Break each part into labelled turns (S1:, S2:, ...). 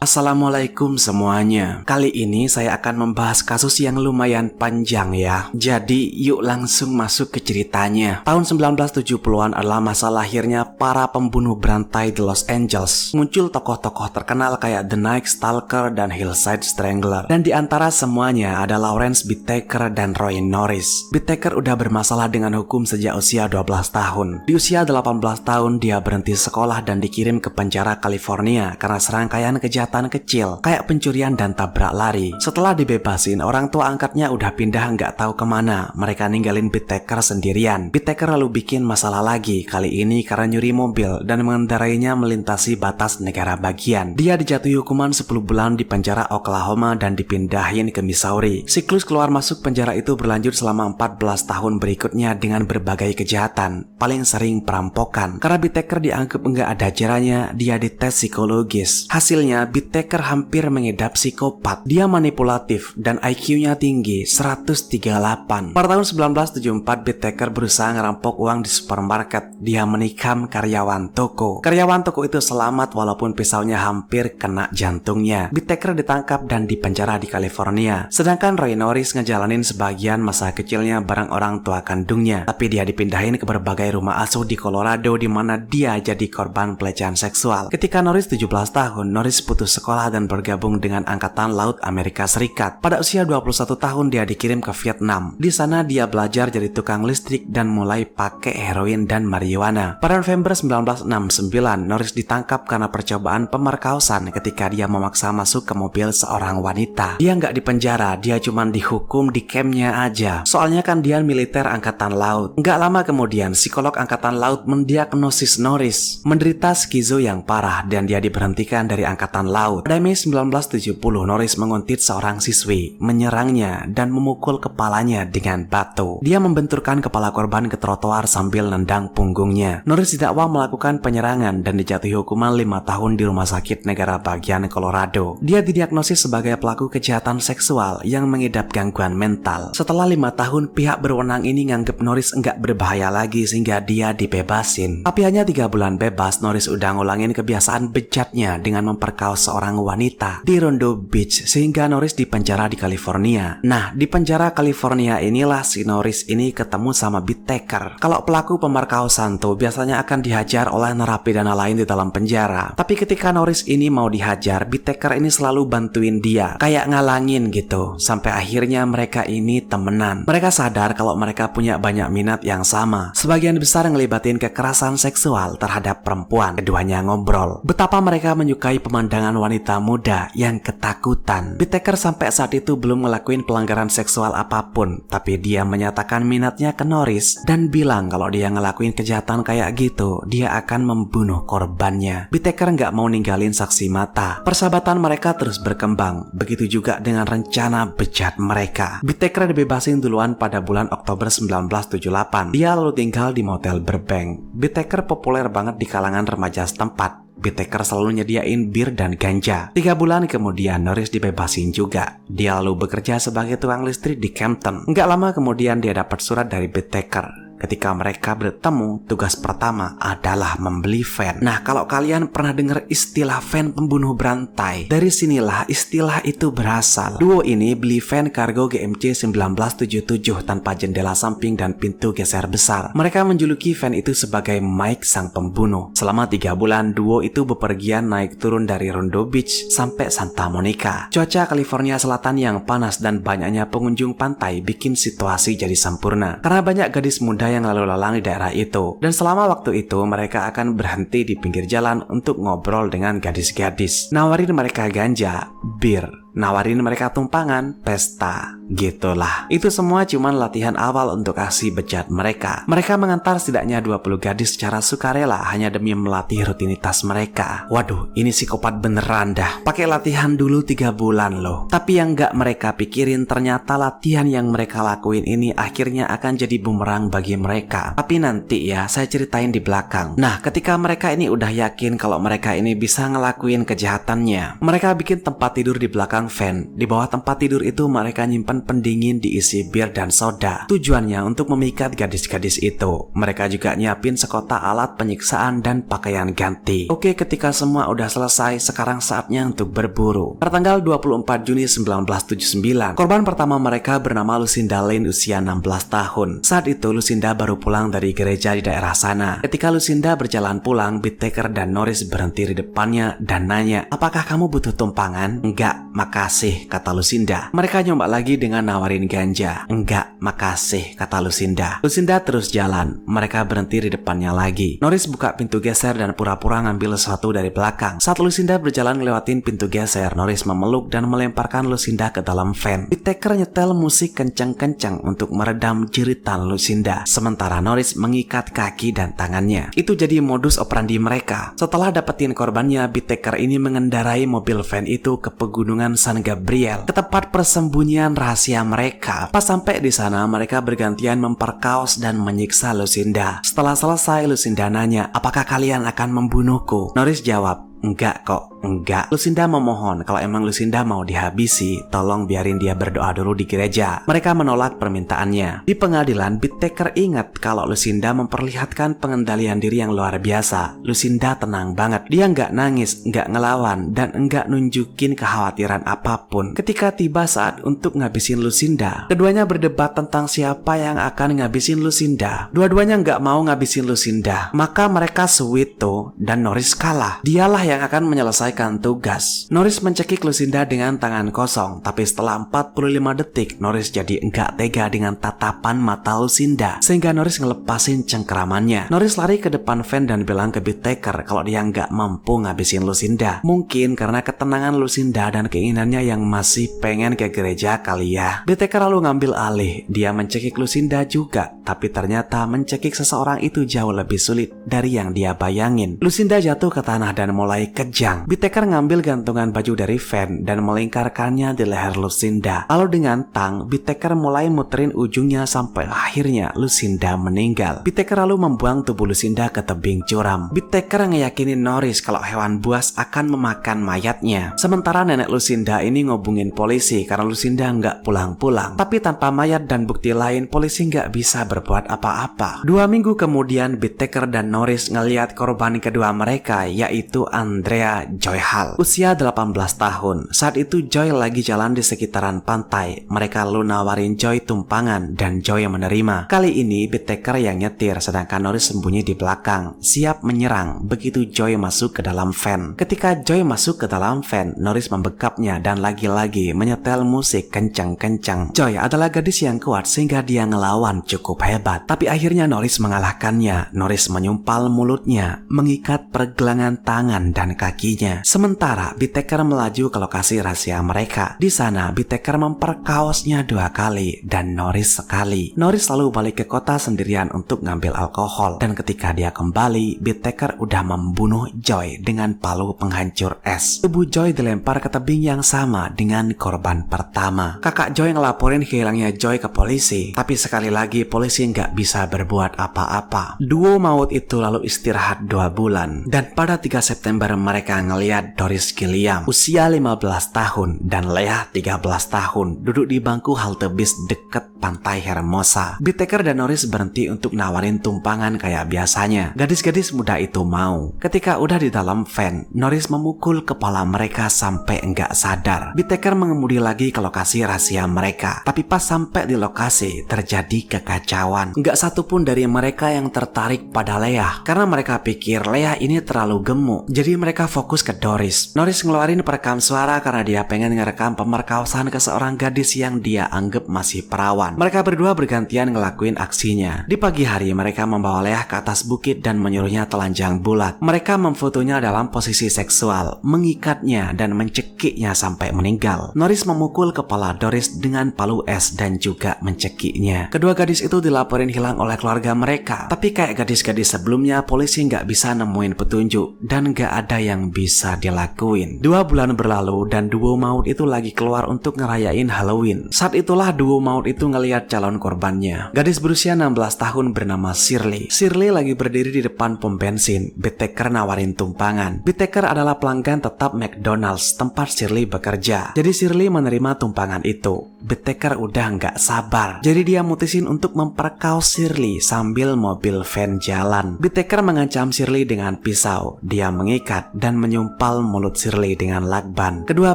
S1: Assalamualaikum semuanya. Kali ini saya akan membahas kasus yang lumayan panjang ya. Jadi yuk langsung masuk ke ceritanya. Tahun 1970-an adalah masa lahirnya para pembunuh berantai di Los Angeles. Muncul tokoh-tokoh terkenal kayak The Night Stalker dan Hillside Strangler. Dan di antara semuanya ada Lawrence Bittaker dan Roy Norris. Bittaker udah bermasalah dengan hukum sejak usia 12 tahun. Di usia 18 tahun dia berhenti sekolah dan dikirim ke penjara California karena serangkaian kejahatan kecil kayak pencurian dan tabrak lari. Setelah dibebasin, orang tua angkatnya udah pindah nggak tahu kemana. Mereka ninggalin Bittaker sendirian. Bittaker lalu bikin masalah lagi, kali ini karena nyuri mobil dan mengendarainya melintasi batas negara bagian. Dia dijatuhi hukuman 10 bulan di penjara Oklahoma dan dipindahin ke Missouri. Siklus keluar masuk penjara itu berlanjut selama 14 tahun berikutnya dengan berbagai kejahatan, paling sering perampokan. Karena Bittaker dianggap nggak ada ajarannya, dia dites psikologis. Hasilnya Bittaker hampir mengidap psikopat. Dia manipulatif dan IQ-nya tinggi, 138. Pada tahun 1974, Bittaker berusaha ngerampok uang di supermarket. Dia menikam karyawan toko. Karyawan toko itu selamat walaupun pisaunya hampir kena jantungnya. Bittaker ditangkap dan dipenjara di California. Sedangkan Roy Norris ngejalanin sebagian masa kecilnya bareng orang tua kandungnya. Tapi dia dipindahin ke berbagai rumah asuh di Colorado di mana dia jadi korban pelecehan seksual. Ketika Norris 17 tahun, Norris putus sekolah dan bergabung dengan Angkatan Laut Amerika Serikat. Pada usia 21 tahun dia dikirim ke Vietnam. Di sana dia belajar jadi tukang listrik dan mulai pakai heroin dan marijuana. Pada November 1969, Norris ditangkap karena percobaan pemerkosaan ketika dia memaksa masuk ke mobil seorang wanita. Dia nggak dipenjara, dia cuma dihukum di campnya aja. Soalnya kan dia militer Angkatan Laut. Nggak lama kemudian, psikolog Angkatan Laut mendiagnosis Norris menderita skizo yang parah dan dia diberhentikan dari Angkatan Laut. Pada Mei 1970, Norris menguntit seorang siswi, menyerangnya dan memukul kepalanya dengan batu. Dia membenturkan kepala korban ke trotoar sambil nendang punggungnya. Norris didakwa melakukan penyerangan dan dijatuhi hukuman 5 tahun di rumah sakit negara bagian Colorado. Dia didiagnosis sebagai pelaku kejahatan seksual yang mengidap gangguan mental. Setelah 5 tahun, pihak berwenang ini nganggep Norris enggak berbahaya lagi sehingga dia dibebasin. Tapi hanya 3 bulan bebas, Norris udah ngulangin kebiasaan bejatnya dengan memperkaos seorang wanita di Rondo Beach sehingga Norris dipenjara di California. Nah, di penjara California inilah si Norris ini ketemu sama Bittaker. Kalau pelaku pemerkosaan tuh biasanya akan dihajar oleh narapidana lain di dalam penjara. Tapi ketika Norris ini mau dihajar, Bittaker ini selalu bantuin dia, kayak ngalangin gitu. Sampai akhirnya mereka ini temenan. Mereka sadar kalau mereka punya banyak minat yang sama. Sebagian besar ngelibatin kekerasan seksual terhadap perempuan. Keduanya ngobrol betapa mereka menyukai pemandangan wanita muda yang ketakutan. Bittaker sampai saat itu belum ngelakuin pelanggaran seksual apapun, tapi dia menyatakan minatnya ke Norris dan bilang kalau dia ngelakuin kejahatan kayak gitu, dia akan membunuh korbannya. Bittaker nggak mau ninggalin saksi mata. Persahabatan mereka terus berkembang. Begitu juga dengan rencana bejat mereka. Bittaker dibebasin duluan pada bulan Oktober 1978. Dia lalu tinggal di motel Burbank. Bittaker populer banget di kalangan remaja setempat. Bittaker selalu nyediain bir dan ganja. 3 bulan kemudian Norris dibebasin juga. Dia lalu bekerja sebagai tukang listrik di Campton. Nggak lama kemudian dia dapat surat dari Bittaker. Ketika mereka bertemu, tugas pertama adalah membeli van. Nah, kalau kalian pernah dengar istilah van pembunuh berantai, dari sinilah istilah itu berasal. Duo ini beli van kargo GMC 1977 tanpa jendela samping dan pintu geser besar. Mereka menjuluki van itu sebagai Mike sang pembunuh. Selama 3 bulan, duo itu bepergian naik turun dari Rondo Beach sampai Santa Monica. Cuaca California Selatan yang panas dan banyaknya pengunjung pantai bikin situasi jadi sempurna. Karena banyak gadis muda yang lalu lalang di daerah itu. Dan selama waktu itu mereka akan berhenti di pinggir jalan untuk ngobrol dengan gadis-gadis. Nawarin mereka ganja, bir, nawarin mereka tumpangan, pesta, gitulah. Itu semua cuman latihan awal untuk aksi bejat mereka. Mereka mengantar setidaknya 20 gadis secara sukarela hanya demi melatih rutinitas mereka. Waduh, ini psikopat beneran dah. Pakai latihan dulu 3 bulan loh. Tapi yang gak mereka pikirin ternyata latihan yang mereka lakuin ini akhirnya akan jadi bumerang bagi mereka. Tapi nanti ya, saya ceritain di belakang. Nah, ketika mereka ini udah yakin kalau mereka ini bisa ngelakuin kejahatannya, mereka bikin tempat tidur di belakang belakang van. Di bawah tempat tidur itu mereka nyimpan pendingin diisi bir dan soda. Tujuannya untuk memikat gadis-gadis itu. Mereka juga nyiapin sekotak alat penyiksaan dan pakaian ganti. Oke, ketika semua udah selesai, sekarang saatnya untuk berburu. Pertanggal 24 Juni 1979, korban pertama mereka bernama Lucinda Lane, usia 16 tahun. Saat itu Lucinda baru pulang dari gereja di daerah sana. Ketika Lucinda berjalan pulang, Bittaker dan Norris berhenti di depannya dan nanya, "Apakah kamu butuh tumpangan?" "Enggak, makasih," kata Lucinda. Mereka nyoba lagi dengan nawarin ganja. "Enggak, makasih," kata Lucinda. Lucinda terus jalan. Mereka berhenti di depannya lagi. Norris buka pintu geser dan pura-pura ngambil sesuatu dari belakang. Saat Lucinda berjalan ngelewatin pintu geser, Norris memeluk dan melemparkan Lucinda ke dalam van. Bittaker nyetel musik kencang-kencang untuk meredam jeritan Lucinda, sementara Norris mengikat kaki dan tangannya. Itu jadi modus operandi mereka. Setelah dapetin korbannya, Bittaker ini mengendarai mobil van itu ke pegunungan San Gabriel, ke tempat persembunyian rahasia mereka. Pas sampai di sana, mereka bergantian memperkaos dan menyiksa Lucinda. Setelah selesai, Lucinda nanya, "Apakah kalian akan membunuhku?" Norris jawab, "Enggak kok, enggak." Lucinda memohon, kalau emang Lucinda mau dihabisi, tolong biarin dia berdoa dulu di gereja. Mereka menolak permintaannya. Di pengadilan, Bittaker ingat kalau Lucinda memperlihatkan pengendalian diri yang luar biasa. Lucinda tenang banget. Dia nggak nangis, nggak ngelawan, dan nggak nunjukin kekhawatiran apapun. Ketika tiba saat untuk ngabisin Lucinda, keduanya berdebat tentang siapa yang akan ngabisin Lucinda. Dua-duanya nggak mau ngabisin Lucinda. Maka mereka suwito dan Norris kalah. Dialah yang akan menyelesaikan tugas. Norris mencekik Lucinda dengan tangan kosong, tapi setelah 45 detik, Norris jadi enggak tega dengan tatapan mata Lucinda, sehingga Norris ngelepasin cengkeramannya. Norris lari ke depan van dan bilang ke Bittaker kalau dia nggak mampu ngabisin Lucinda. Mungkin karena ketenangan Lucinda dan keinginannya yang masih pengen ke gereja kali ya. Bittaker lalu ngambil alih. Dia mencekik Lucinda juga, tapi ternyata mencekik seseorang itu jauh lebih sulit dari yang dia bayangin. Lucinda jatuh ke tanah dan mulai kejang. Bittaker ngambil gantungan baju dari van dan melingkarkannya di leher Lucinda. Lalu dengan tang, Bittaker mulai muterin ujungnya sampai akhirnya Lucinda meninggal. Bittaker lalu membuang tubuh Lucinda ke tebing curam. Bittaker ngeyakinin Norris kalau hewan buas akan memakan mayatnya. Sementara nenek Lucinda ini ngobungin polisi karena Lucinda nggak pulang-pulang. Tapi tanpa mayat dan bukti lain, polisi nggak bisa berbuat apa-apa. 2 minggu kemudian, Bittaker dan Norris ngeliat korban kedua mereka, yaitu Andrea Joy Hall, usia 18 tahun. Saat itu Joy lagi jalan di sekitaran pantai. Mereka lalu nawarin Joy tumpangan dan Joy menerima. Kali ini Bittaker yang nyetir, sedangkan Norris sembunyi di belakang, siap menyerang begitu Joy masuk ke dalam van. Ketika Joy masuk ke dalam van, Norris membekapnya dan lagi-lagi menyetel musik kencang-kencang. Joy adalah gadis yang kuat sehingga dia ngelawan cukup hebat. Tapi akhirnya Norris mengalahkannya. Norris menyumpal mulutnya, mengikat pergelangan tangan dan kakinya. Sementara Bittaker melaju ke lokasi rahasia mereka. Di sana Bittaker memperkaosnya 2 kali dan Norris sekali. Norris lalu balik ke kota sendirian untuk ngambil alkohol, dan ketika dia kembali, Bittaker udah membunuh Joy dengan palu penghancur es. Tubuh Joy dilempar ke tebing yang sama dengan korban pertama. Kakak Joy ngelaporin hilangnya Joy ke polisi, tapi sekali lagi polisi nggak bisa berbuat apa-apa. Duo maut itu lalu istirahat 2 bulan, dan pada 3 September mereka ngeliat Doris Gilliam, usia 15 tahun, dan Leah 13 tahun, duduk di bangku halte bis deket pantai Hermosa. Bittaker dan Norris berhenti untuk nawarin tumpangan kayak biasanya. Gadis-gadis muda itu mau. Ketika udah di dalam van, Norris memukul kepala mereka sampai enggak sadar. Bittaker mengemudi lagi ke lokasi rahasia mereka, tapi pas sampai di lokasi terjadi kekacauan. Enggak satupun dari mereka yang tertarik pada Leah, karena mereka pikir Leah ini terlalu gemuk. Jadi mereka fokus ke Doris. Norris ngeluarin perekam suara karena dia pengen ngerekam pemerkosaan ke seorang gadis yang dia anggap masih perawan. Mereka berdua bergantian ngelakuin aksinya. Di pagi hari mereka membawa Leah ke atas bukit dan menyuruhnya telanjang bulat. Mereka memfotonya dalam posisi seksual, mengikatnya dan mencekiknya sampai meninggal. Norris memukul kepala Doris dengan palu es dan juga mencekiknya. Kedua gadis itu dilaporin hilang oleh keluarga mereka. Tapi kayak gadis-gadis sebelumnya, polisi nggak bisa nemuin petunjuk dan nggak ada yang bisa bisa dilakuin. 2 bulan berlalu dan duo maut itu lagi keluar untuk ngerayain Halloween. Saat itulah duo maut itu ngelihat calon korbannya. Gadis berusia 16 tahun bernama Shirley. Shirley lagi berdiri di depan pom bensin. Bittaker nawarin tumpangan. Bittaker adalah pelanggan tetap McDonald's tempat Shirley bekerja. Jadi Shirley menerima tumpangan itu. Bittaker udah nggak sabar. Jadi dia mutusin untuk memperkaos Shirley sambil mobil van jalan. Bittaker mengancam Shirley dengan pisau. Dia mengikat dan menyumpal mulut Shirley dengan lakban. Kedua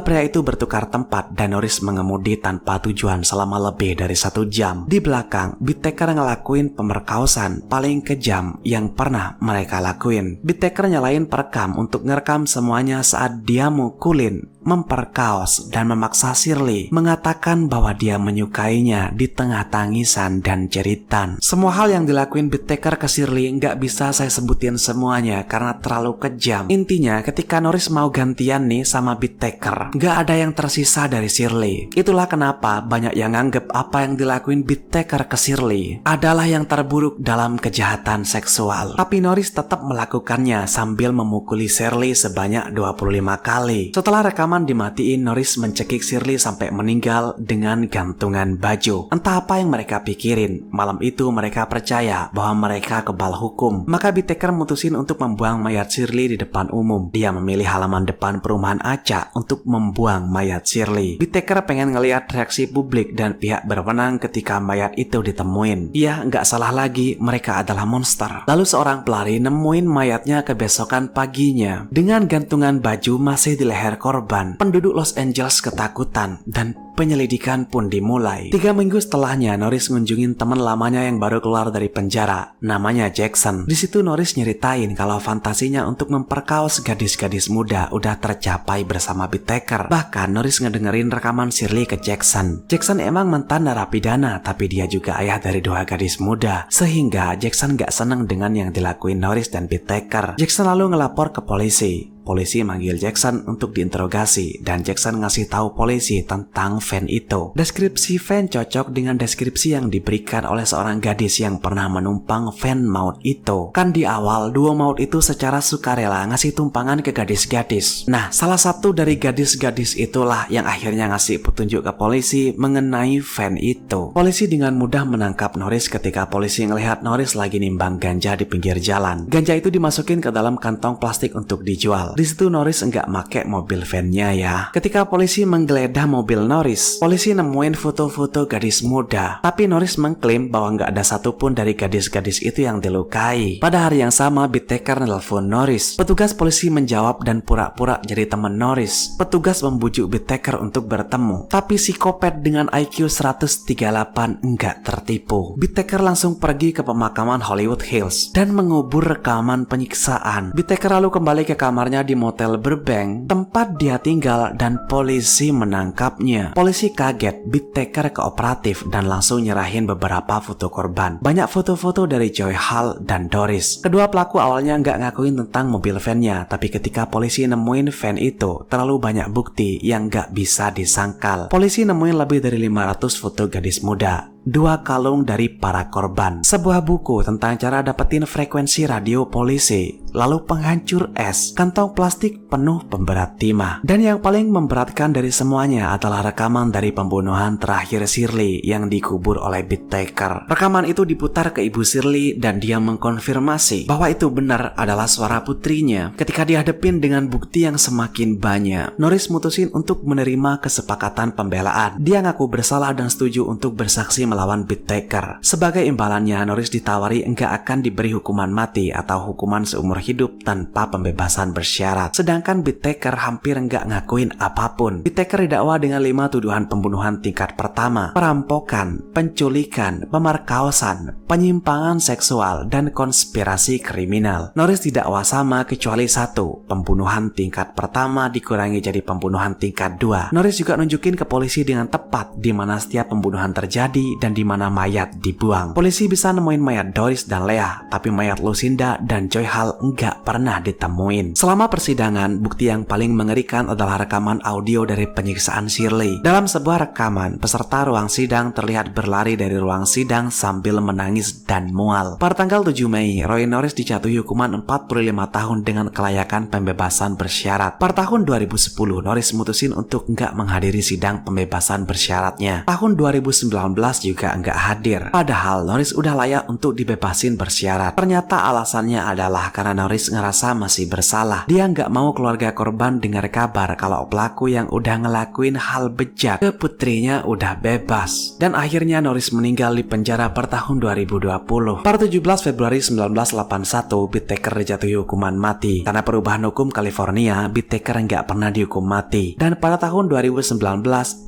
S1: pria itu bertukar tempat dan Norris mengemudi tanpa tujuan selama lebih dari 1 jam. Di belakang, Bittaker ngelakuin pemerkosaan paling kejam yang pernah mereka lakuin. Bittaker nyalain perekam untuk ngerekam semuanya saat dia mukulin, memperkaos, dan memaksa Shirley mengatakan bahwa dia menyukainya di tengah tangisan dan jeritan. Semua hal yang dilakuin Bittaker ke Shirley nggak bisa saya sebutin semuanya karena terlalu kejam. Intinya ketika Norris mau gantian nih sama Bittaker, nggak ada yang tersisa dari Shirley. Itulah kenapa banyak yang nganggep apa yang dilakuin Bittaker ke Shirley adalah yang terburuk dalam kejahatan seksual. Tapi Norris tetap melakukannya sambil memukuli Shirley sebanyak 25 kali. Setelah rekaman dimatiin, Norris mencekik Shirley sampai meninggal dengan gantungan baju. Entah apa yang mereka pikirin. Malam itu mereka percaya bahwa mereka kebal hukum. Maka Bittaker mutusin untuk membuang mayat Shirley di depan umum. Dia memilih halaman depan perumahan Aca untuk membuang mayat Shirley. Bittaker pengen ngeliat reaksi publik dan pihak berwenang ketika mayat itu ditemuin. Iya, nggak salah lagi, mereka adalah monster. Lalu seorang pelari nemuin mayatnya kebesokan paginya dengan gantungan baju masih di leher korban. Penduduk Los Angeles ketakutan dan penyelidikan pun dimulai. 3 minggu setelahnya, Norris ngunjungin teman lamanya yang baru keluar dari penjara, namanya Jackson. Di situ Norris nyeritain kalau fantasinya untuk memperkaos gadis-gadis muda udah tercapai bersama Bittaker. Bahkan Norris ngedengerin rekaman Shirley ke Jackson. Jackson emang mantan narapidana, tapi dia juga ayah dari 2 gadis muda, sehingga Jackson gak seneng dengan yang dilakuin Norris dan Bittaker. Jackson lalu ngelapor ke polisi. Polisi manggil Jackson untuk diinterogasi dan Jackson ngasih tahu polisi tentang van itu. Deskripsi van cocok dengan deskripsi yang diberikan oleh seorang gadis yang pernah menumpang van maut itu. Kan di awal duo maut itu secara sukarela ngasih tumpangan ke gadis-gadis. Nah, salah satu dari gadis-gadis itulah yang akhirnya ngasih petunjuk ke polisi mengenai van itu. Polisi dengan mudah menangkap Norris ketika polisi ngelihat Norris lagi nimbang ganja di pinggir jalan. Ganja itu dimasukin ke dalam kantong plastik untuk dijual. Di situ Norris nggak make mobil van-nya ya. Ketika polisi menggeledah mobil Norris, polisi nemuin foto-foto gadis muda. Tapi Norris mengklaim bahwa nggak ada satupun dari gadis-gadis itu yang dilukai. Pada hari yang sama, Bittaker nelfon Norris. Petugas polisi menjawab dan pura-pura jadi teman Norris. Petugas membujuk Bittaker untuk bertemu. Tapi psikopat dengan IQ 138 nggak tertipu. Bittaker langsung pergi ke pemakaman Hollywood Hills dan mengubur rekaman penyiksaan. Bittaker lalu kembali ke kamarnya di motel Burbank tempat dia tinggal dan polisi menangkapnya. Polisi kaget, Bittaker kooperatif dan langsung nyerahin beberapa foto korban. Banyak foto-foto dari Joy Hall dan Doris. Kedua pelaku awalnya nggak ngakuin tentang mobil van-nya, tapi ketika polisi nemuin van itu, terlalu banyak bukti yang nggak bisa disangkal. Polisi nemuin lebih dari 500 foto gadis muda, 2 kalung dari para korban, sebuah buku tentang cara dapetin frekuensi radio polisi, lalu penghancur es, kantong plastik penuh pemberat timah. Dan yang paling memberatkan dari semuanya adalah rekaman dari pembunuhan terakhir Shirley yang dikubur oleh Bittaker. Rekaman itu diputar ke ibu Shirley dan dia mengkonfirmasi bahwa itu benar adalah suara putrinya. Ketika dihadapin dengan bukti yang semakin banyak, Norris mutusin untuk menerima kesepakatan pembelaan. Dia ngaku bersalah dan setuju untuk bersaksi melawan Bittaker. Sebagai imbalannya, Norris ditawari enggak akan diberi hukuman mati atau hukuman seumur hidup tanpa pembebasan bersyarat. Sedangkan Bittaker hampir enggak ngakuin apapun. Bittaker didakwa dengan 5 tuduhan pembunuhan tingkat pertama, perampokan, penculikan, pemerkosaan, penyimpangan seksual, dan konspirasi kriminal. Norris didakwa sama kecuali 1, pembunuhan tingkat pertama dikurangi jadi pembunuhan tingkat 2. Norris juga nunjukin ke polisi dengan tepat di mana setiap pembunuhan terjadi dan di mana mayat dibuang. Polisi bisa nemuin mayat Doris dan Leah, tapi mayat Lucinda dan Joy Hall nggak pernah ditemuin. Selama persidangan, bukti yang paling mengerikan adalah rekaman audio dari penyiksaan Shirley. Dalam sebuah rekaman, peserta ruang sidang terlihat berlari dari ruang sidang sambil menangis dan mual. Pada tanggal 7 Mei, Roy Norris dijatuhi hukuman 45 tahun dengan kelayakan pembebasan bersyarat. Pada tahun 2010, Norris mutusin untuk nggak menghadiri sidang pembebasan bersyaratnya. Tahun 2019 juga nggak hadir. Padahal Norris udah layak untuk dibebasin bersyarat. Ternyata alasannya adalah karena Norris ngerasa masih bersalah. Dia nggak mau keluarga korban dengar kabar kalau pelaku yang udah ngelakuin hal bejat ke putrinya udah bebas. Dan akhirnya Norris meninggal di penjara per tahun 2020. Pada 17 Februari 1981, Bittaker dijatuhi hukuman mati. Karena perubahan hukum California, Bittaker nggak pernah dihukum mati. Dan pada tahun 2019,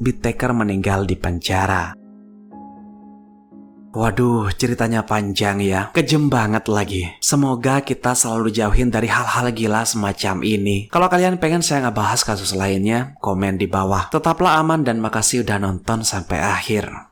S1: Bittaker meninggal di penjara. Waduh, ceritanya panjang ya. Kejem banget lagi. Semoga kita selalu dijauhin dari hal-hal gila semacam ini. Kalau kalian pengen saya ngebahas kasus lainnya, komen di bawah. Tetaplah aman dan makasih udah nonton sampai akhir.